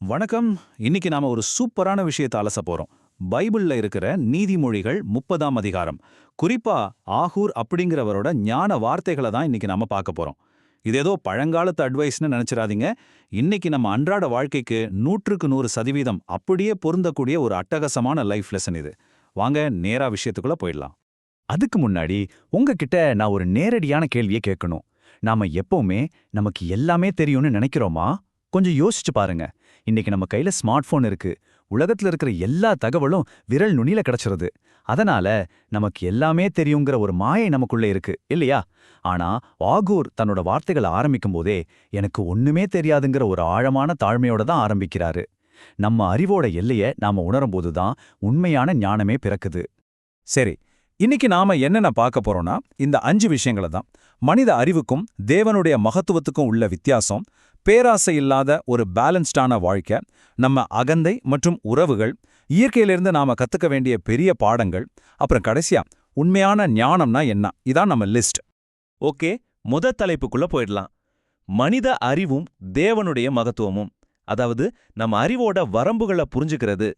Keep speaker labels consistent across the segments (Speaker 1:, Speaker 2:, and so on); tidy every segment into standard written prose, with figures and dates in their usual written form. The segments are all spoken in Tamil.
Speaker 1: வணக்கம். இன்னைக்கு நாம ஒரு சூப்பரான விஷயத்தை அலச போறோம். பைபிள்ல இருக்கிற நீதிமொழிகள் 30ஆம் அதிகாரம். குறிப்பா ஆகூர் அப்படிங்கிறவரோட ஞான வார்த்தைகளை தான் இன்னைக்கு நாம பார்க்க போறோம். இது ஏதோ பழங்காலத்து அட்வைஸ்னு நினைச்சிடாதீங்க. இன்னைக்கு நம்ம அன்றாட வாழ்க்கைக்கு 100% அப்படியே பொருந்தக்கூடிய ஒரு அட்டகாசமான லைஃப் லெசன் இது. வாங்க நேரா விஷயத்துக்குள்ள போயிடலாம். அதுக்கு முன்னாடி உங்ககிட்ட நான் ஒரு நேரடியான கேள்வியை கேட்கணும். நாம எப்பவுமே நமக்கு எல்லாமே தெரியும்னு நினைக்கிறோமா? கொஞ்சம் யோசிச்சு பாருங்க. இன்னைக்கு நம்ம கையில ஸ்மார்ட் போன் இருக்கு. உலகத்துல இருக்கிற எல்லா தகவலும் விரல் நுனியில கிடைச்சிருது. அதனால நமக்கு எல்லாமே தெரியுங்கிற ஒரு மாயை நமக்குள்ள இருக்கு இல்லையா? ஆனா ஆகூர் தன்னோட வார்த்தைகளை ஆரம்பிக்கும் போதே எனக்கு ஒண்ணுமே தெரியாதுங்கிற ஒரு ஆழமான தாழ்மையோட தான் ஆரம்பிக்கிறாரு. நம்ம அறிவோட எல்லைய நாம உணரும் போதுதான் உண்மையான ஞானமே பிறக்குது. சரி, இன்னைக்கு நாம என்னென்ன பார்க்க போறோம்னா இந்த 5 விஷயங்களை தான். மனித அறிவுக்கும் தேவனுடைய மகத்துவத்துக்கும் உள்ள வித்தியாசம், பேராசை இல்லாத ஒரு பேலன்ஸ்டான வாழ்க்கை, நம்ம அகந்தை மற்றும் உறவுகள், இயற்கையிலிருந்து நாம கத்துக்க வேண்டிய பெரிய பாடங்கள், அப்புறம் கடைசியா உண்மையான ஞானம்னா என்ன, இதான் நம்ம லிஸ்ட்.
Speaker 2: ஓகே, தலைப்புக்குள்ள போயிடலாம். மனித அறிவும் தேவனுடைய மகத்துவமும், அதாவது நம்ம அறிவோட வரம்புகளை புரிஞ்சுக்கிறது.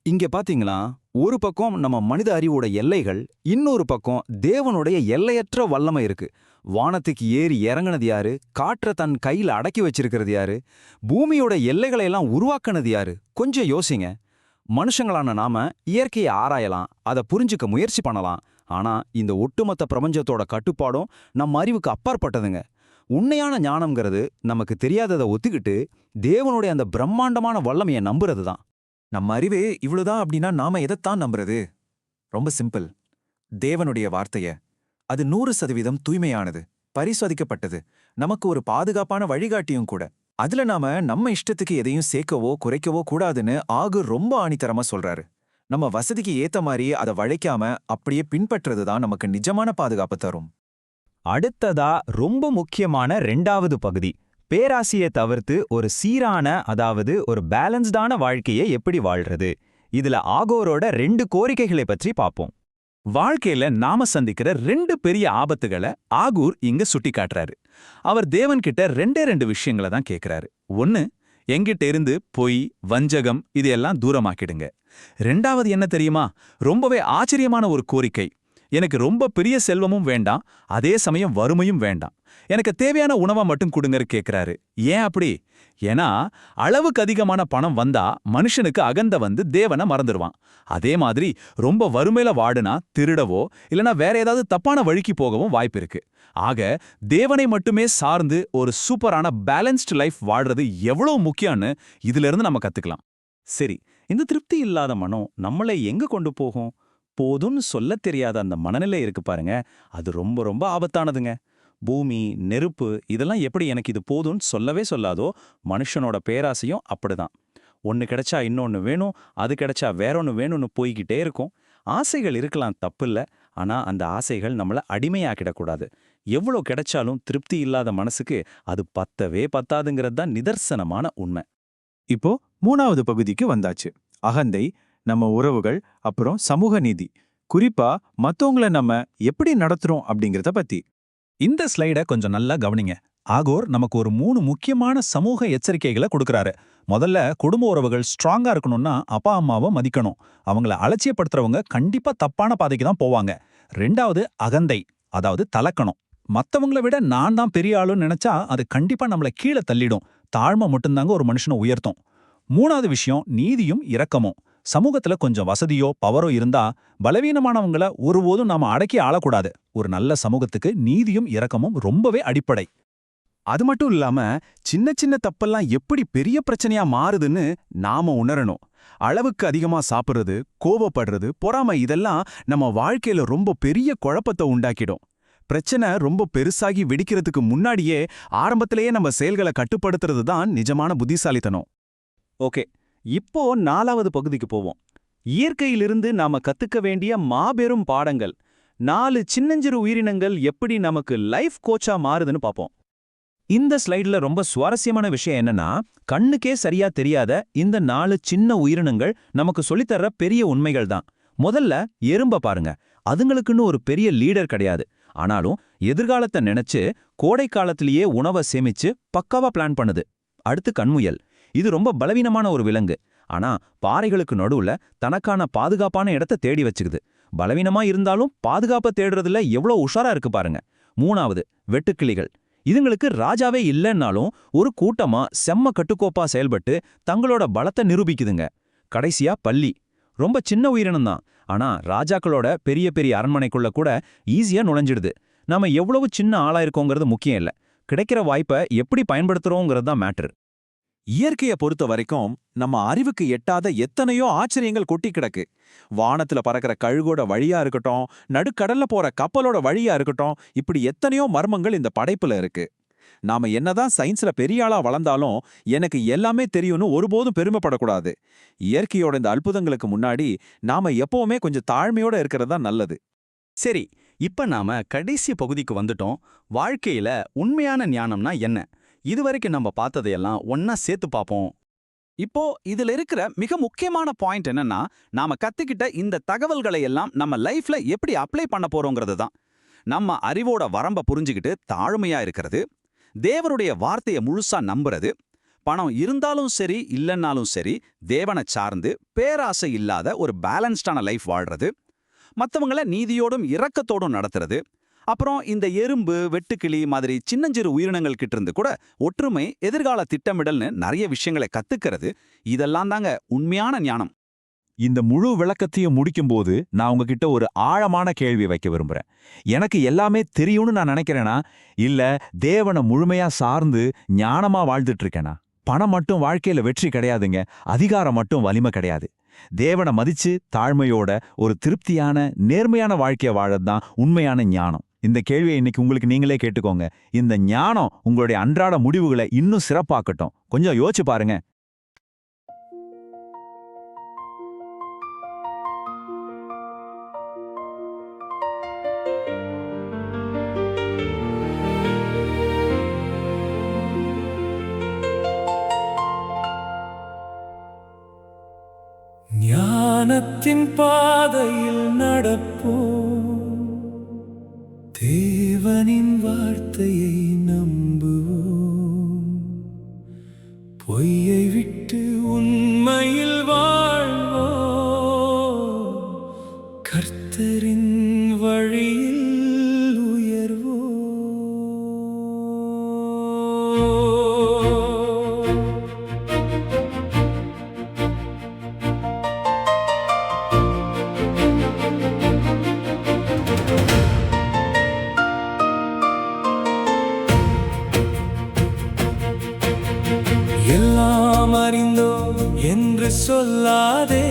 Speaker 1: இங்க பாத்தீங்களா, ஒரு பக்கம் நம்ம மனித அறிவோட எல்லைகள், இன்னொரு பக்கம் தேவனுடைய எல்லையற்ற வல்லமை இருக்கு. வானத்துக்கு ஏறி இறங்குனது யாரு? காற்ற தன் கையில அடக்கி வச்சிருக்கிறது யாரு? பூமியோட எல்லைகளை எல்லாம் உருவாக்குனது யாரு? கொஞ்சம் யோசிங்க. மனுஷங்களான நாம இயற்கையை ஆராயலாம், அதை புரிஞ்சுக்க முயற்சி பண்ணலாம். ஆனா இந்த ஒட்டுமொத்த பிரபஞ்சத்தோட கட்டுப்பாடும் நம்ம அறிவுக்கு அப்பாற்பட்டதுங்க. உண்மையான ஞானம்ங்கிறது நமக்கு தெரியாததை ஒத்துக்கிட்டு தேவனுடைய அந்த பிரம்மாண்டமான வல்லமையை நம்புறது தான். நம்ம அறிவே இவ்வளவுதான் அப்படின்னா நாம எதைத்தான் நம்புறது? ரொம்ப சிம்பிள். தேவனுடைய வார்த்தைய. அது 100% தூய்மையானது, பரிசோதிக்கப்பட்டது, நமக்கு ஒரு பாதுகாப்பான வழிகாட்டியும் கூட. அதுல நாம நம்ம இஷ்டத்துக்கு எதையும் சேர்க்கவோ குறைக்கவோ கூடாதுன்னு ஆகூர் ரொம்ப ஆணித்தரமா சொல்றாரு. நம்ம வசதிக்கு ஏத்த மாதிரி அதை வளைக்காம அப்படியே பின்பற்றுறது தான் நமக்கு நிஜமான பாதுகாப்பு தரும்.
Speaker 3: அடுத்ததா ரொம்ப முக்கியமான 2வது பகுதி, பேராசையை தவிர்த்து ஒரு சீரான, அதாவது ஒரு பேலன்ஸ்டான வாழ்க்கையை எப்படி வாழ்றது. இதுல ஆகோரோட 2 கோரிக்கைகளை பற்றி பார்ப்போம்.
Speaker 1: வாழ்க்கையில நாம சந்திக்கிற 2 பெரிய ஆபத்துகளை ஆகூர் இங்க சுட்டி காட்டுறாரு. அவர் தேவன்கிட்ட 2 விஷயங்களை தான் கேட்கிறாரு. ஒன்னு, எங்கிட்ட இருந்து பொய், வஞ்சகம் இதையெல்லாம் தூரமாக்கிடுங்க. 2வது என்ன தெரியுமா? ரொம்பவே ஆச்சரியமான ஒரு கோரிக்கை. எனக்கு ரொம்ப பெரிய செல்வமும் வேண்டாம், அதே சமயம் வறுமையும் வேண்டாம். எனக்கு தேவையான உணவை மட்டும் கொடுங்கன்னு கேட்கிறாரு. ஏன் அப்படி? ஏன்னா அளவுக்கு அதிகமான பணம் வந்தா மனுஷனுக்கு அகந்த வந்து தேவனை மறந்துடுவான். அதே மாதிரி ரொம்ப வறுமையில வாடுனா திருடவோ இல்லனா வேற ஏதாவது தப்பான வழிக்கு போகவும் வாய்ப்பு இருக்கு. ஆக தேவனை மட்டுமே சார்ந்து ஒரு சூப்பரான பேலன்ஸ்டு லைஃப் வாழ்றது எவ்வளவு முக்கியம்னு இதுல இருந்து நம்ம கத்துக்கலாம்.
Speaker 3: சரி, இந்த திருப்தி இல்லாத மனம் நம்மளை எங்க கொண்டு போகும்? போதும்னு சொல்ல தெரியாத அந்த மனநிலை இருக்கு பாருங்க, அது ரொம்ப ரொம்ப ஆபத்தானதுங்க. பூமி, நெருப்பு இதெல்லாம் எப்படி எனக்கு இது போதும்னு சொல்லவே சொல்லாதோ, மனுஷனோட பேராசையும் அப்படிதான். ஒன்னு கிடைச்சா இன்னொன்னு வேணும், அது கிடைச்சா வேறொன்னு வேணும்னு போய்கிட்டே இருக்கும். ஆசைகள் இருக்கலாம், தப்பில்ல. ஆனா அந்த ஆசைகள் நம்மள அடிமையாக்கிடக்கூடாது. எவ்வளோ கிடைச்சாலும் திருப்தி இல்லாத மனசுக்கு அது பத்தவே பத்தாதுங்கிறது தான் நிதர்சனமான உண்மை.
Speaker 4: இப்போ 3வது பகுதிக்கு வந்தாச்சு. அகந்தை, நம்ம உறவுகள், அப்புறம் சமூக நீதி. குறிப்பா மத்தவங்கள நம்ம எப்படி நடத்துறோம் அப்படிங்கறத பத்தி.
Speaker 1: இந்த ஸ்லைடை கொஞ்சம் நல்லா கவனிங்க. ஆகோர் நமக்கு ஒரு 3 முக்கியமான சமூக எச்சரிக்கைகளை கொடுக்கறாரு. முதல்ல, குடும்ப உறவுகள் ஸ்ட்ராங்கா இருக்கணும்னா அப்பா அம்மாவை மதிக்கணும். அவங்கள அலட்சியப்படுத்துறவங்க கண்டிப்பா தப்பான பாதைக்கு தான் போவாங்க. 2வது அகந்தை, அதாவது தலக்கணும். மத்தவங்களை விட நான் தான் பெரிய ஆளுன்னு நினைச்சா அது கண்டிப்பா நம்மளை கீழே தள்ளிடும். தாழ்மை மட்டும்தாங்க ஒரு மனுஷனை உயர்த்தும். 3வது விஷயம் நீதியும் இரக்கமும். சமூகத்துல கொஞ்சம் வசதியோ பவரோ இருந்தா பலவீனமானவங்கள ஒருபோதும் நாம அடக்கி ஆளக்கூடாது. ஒரு நல்ல சமூகத்துக்கு நீதியும் இரக்கமும் ரொம்பவே அடிப்படை.
Speaker 4: அது மட்டும் இல்லாம சின்ன சின்ன தப்பெல்லாம் எப்படி பெரிய பிரச்சனையா மாறுதுன்னு நாம உணரணும். அளவுக்கு அதிகமா சாப்பிடுறது, கோபப்படுறது, பொறாமை இதெல்லாம் நம்ம வாழ்க்கையில ரொம்ப பெரிய குழப்பத்தை உண்டாக்கிடும். பிரச்சனை ரொம்ப பெருசாகி வெடிக்கிறதுக்கு முன்னாடியே ஆரம்பத்திலேயே நம்ம செயல்களை கட்டுப்படுத்துறது தான் நிஜமான புத்திசாலித்தனம்.
Speaker 3: ஓகே, இப்போ 4வது பகுதிக்கு போவோம். இயற்கையிலிருந்து நாம கத்துக்க வேண்டிய மாபெரும் பாடங்கள். 4 சின்னஞ்சிறு உயிரினங்கள் எப்படி நமக்கு லைஃப் கோச்சா மாறுதுன்னு பார்ப்போம். இந்த ஸ்லைட்ல ரொம்ப சுவாரஸ்யமான விஷயம் என்னன்னா, கண்ணுக்கே சரியா தெரியாத இந்த 4 சின்ன உயிரினங்கள் நமக்கு சொல்லித்தர்ற பெரிய உண்மைகள் தான். முதல்ல எறும்ப பாருங்க. அதுங்களுக்குன்னு ஒரு பெரிய லீடர் கிடையாது. ஆனாலும் எதிர்காலத்தை நினைச்சு கோடை காலத்திலேயே உணவை சேமிச்சு பக்காவா பிளான் பண்ணுது. அடுத்து கண்முயல்.
Speaker 2: இது ரொம்ப பலவீனமான ஒரு விலங்கு. ஆனா பாறைகளுக்கு நடுவுல தனக்கான பாதுகாப்பான இடத்தை தேடி வச்சுக்குது. பலவீனமா இருந்தாலும் பாதுகாப்பை தேடுறதுல எவ்வளோ உஷாரா இருக்கு பாருங்க. 3வது, வெட்டுக்கிளிகள். இதுங்களுக்கு ராஜாவே இல்லைன்னாலும் ஒரு கூட்டமா செம்ம கட்டுக்கோப்பா செயல்பட்டு தங்களோட பலத்தை நிரூபிக்குதுங்க. கடைசியா பல்லி. ரொம்ப சின்ன உயிரினம் தான், ஆனா ராஜாக்களோட பெரிய பெரிய அரண்மனைக்குள்ள கூட ஈஸியா நுழைஞ்சிடுது. நாம எவ்வளவு சின்ன ஆளா இருக்கோங்கிறது முக்கியம் இல்ல, கிடைக்கிற வாய்ப்பை எப்படி பயன்படுத்துறோங்கிறது தான் மேட்டர்.
Speaker 1: இயற்கையை பொறுத்த வரைக்கும் நம்ம அறிவுக்கு எட்டாத எத்தனையோ ஆச்சரியங்கள் கொட்டி கிடக்கு. வானத்துல பறக்கிற கழுகோட வழியா இருக்கட்டும், நடுக்கடல்ல போற கப்பலோட வழியா இருக்கட்டும், இப்படி எத்தனையோ மர்மங்கள் இந்த படைப்புல இருக்கு. நாம என்னதான் சயின்ஸ்ல பெரிய ஆளா வளர்ந்தாலும் எனக்கு எல்லாமே தெரியும்னு ஒருபோதும் பெருமைப்படக்கூடாது. இயற்கையோட இந்த அற்புதங்களுக்கு முன்னாடி நாம எப்பவுமே கொஞ்சம் தாழ்மையோட இருக்கிறது தான் நல்லது.
Speaker 3: சரி, இப்ப நாம கடைசி பகுதிக்கு வந்துட்டோம். வாழ்க்கையில உண்மையான ஞானம்னா என்ன? இதுவரைக்கும் நம்ம பார்த்ததையெல்லாம் ஒன்னா சேர்த்து பார்ப்போம்.
Speaker 5: இப்போ இதுல இருக்கிற மிக முக்கியமான பாயிண்ட் என்னன்னா, நாம கத்துக்கிட்ட இந்த தகவல்களை எல்லாம் நம்ம லைஃப்ல எப்படி அப்ளை பண்ண போறோங்கிறது தான். நம்ம அறிவோட வரம்ப புரிஞ்சுக்கிட்டு தாழ்மையா இருக்கிறது, தேவனுடைய வார்த்தையை முழுசா நம்புறது, பணம் இருந்தாலும் சரி இல்லைன்னாலும் சரி தேவனை சார்ந்து பேராசை இல்லாத ஒரு பேலன்ஸ்டான லைஃப் வாழ்றது, மற்றவங்கள நீதியோடும் இரக்கத்தோடும் நடத்துறது, அப்புறம் இந்த எறும்பு, வெட்டுக்கிளி மாதிரி சின்னஞ்சிறு உயிரினங்கள் கிட்ட இருந்து கூட ஒற்றுமை, எதிர்கால திட்டமிடல்னு நிறைய விஷயங்களை கத்துக்கிறது. இதெல்லாம் தாங்க உண்மையான ஞானம்.
Speaker 1: இந்த முழு விளக்கத்தையும் முடிக்கும்போது நான் உங்ககிட்ட ஒரு ஆழமான கேள்வி வைக்க விரும்புறேன். எனக்கு எல்லாமே தெரியும்னு நான் நினைக்கிறேனா, இல்ல தேவனை முழுமையா சார்ந்து ஞானமா வாழ்ந்துட்டு இருக்கேனா? பணம் மட்டும் வாழ்க்கையில வெற்றி கிடையாதுங்க, அதிகாரம் மட்டும் வலிமை கிடையாது. தேவனை மதிச்சு தாழ்மையோட ஒரு திருப்தியான நேர்மையான வாழ்க்கையை வாழறதுதான் உண்மையான ஞானம். இந்த கேள்வியை இன்னைக்கு உங்களுக்கு நீங்களே கேட்டுக்கோங்க. இந்த ஞானம் உங்களுடைய அன்றாட முடிவுகளை இன்னும் சிறப்பாக்கட்டும். கொஞ்சம் யோசிச்சு பாருங்க.
Speaker 6: ஞானத்தின் பாதையில் நடப்போம், தேவனின் வார்த்தையை நம்புவோம், பொய்யை விட்டு உண்மையில் வாழ்வோம், கர்த்தரின் வழியில் உயர்வோம். எல்லாம் அறிந்தோம் என்று சொல்லாதே,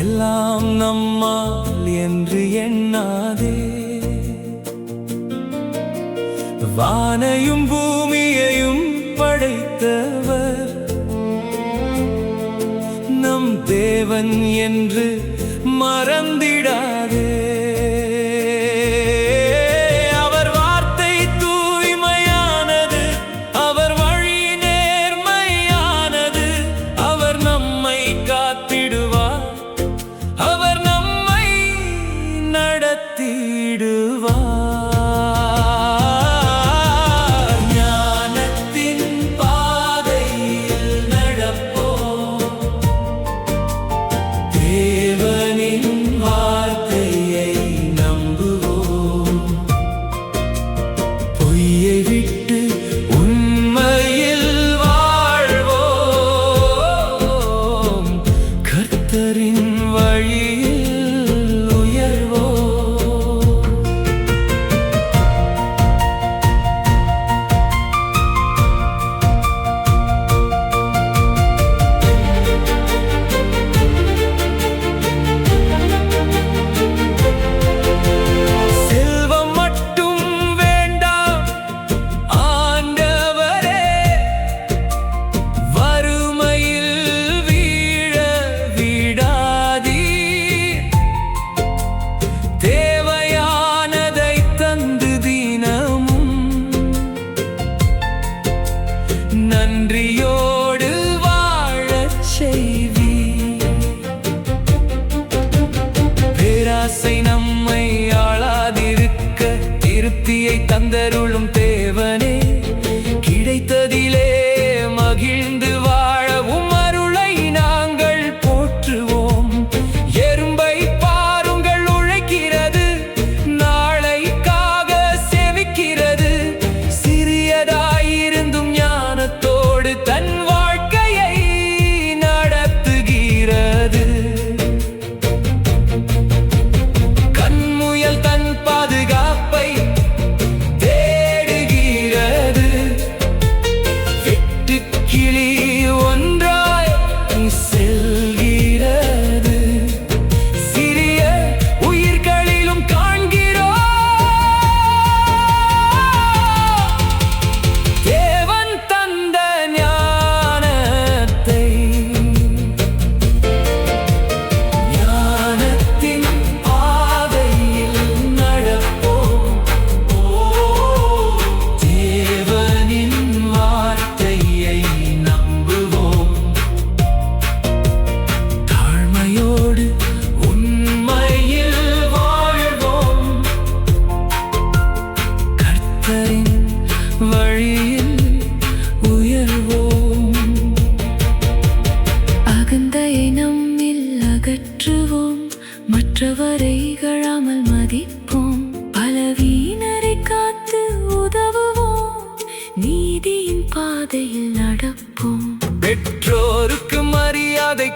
Speaker 6: எல்லாம் நம்மால் என்று எண்ணாதே. வானையும் பூமியையும் படைத்தவர் நம் தேவன் என்று மறந்திடாதே. நன்றியோடு வாழச் செய்வீர். பேராசை நம்மை ஆளாதிருக்க திருப்தியை தந்தருளும் தேவனே, கிடைத்தது அதை